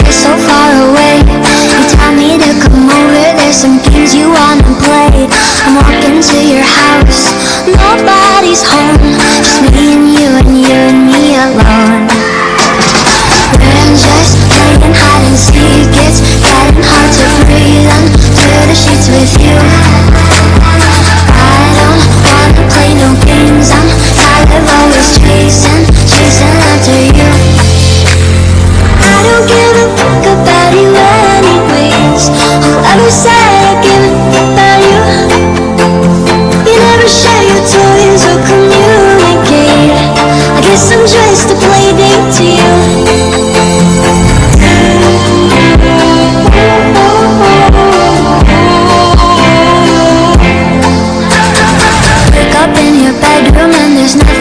you're so far away. You tell me to come over, there's some games you wanna play. I'm walking to your house, nobody's home, just me and you and you and me alone. We're just playing hide and seek, it's getting hard to breathe under the sheets with you. I don't wanna play no games, I'm tired of always chasing after you. I don't give a fuck about you anyways. Whoever said I give a fuck about you? You never share your toys or communicate. I guess I'm just a play date to you. Wake up in your bedroom and there's nothing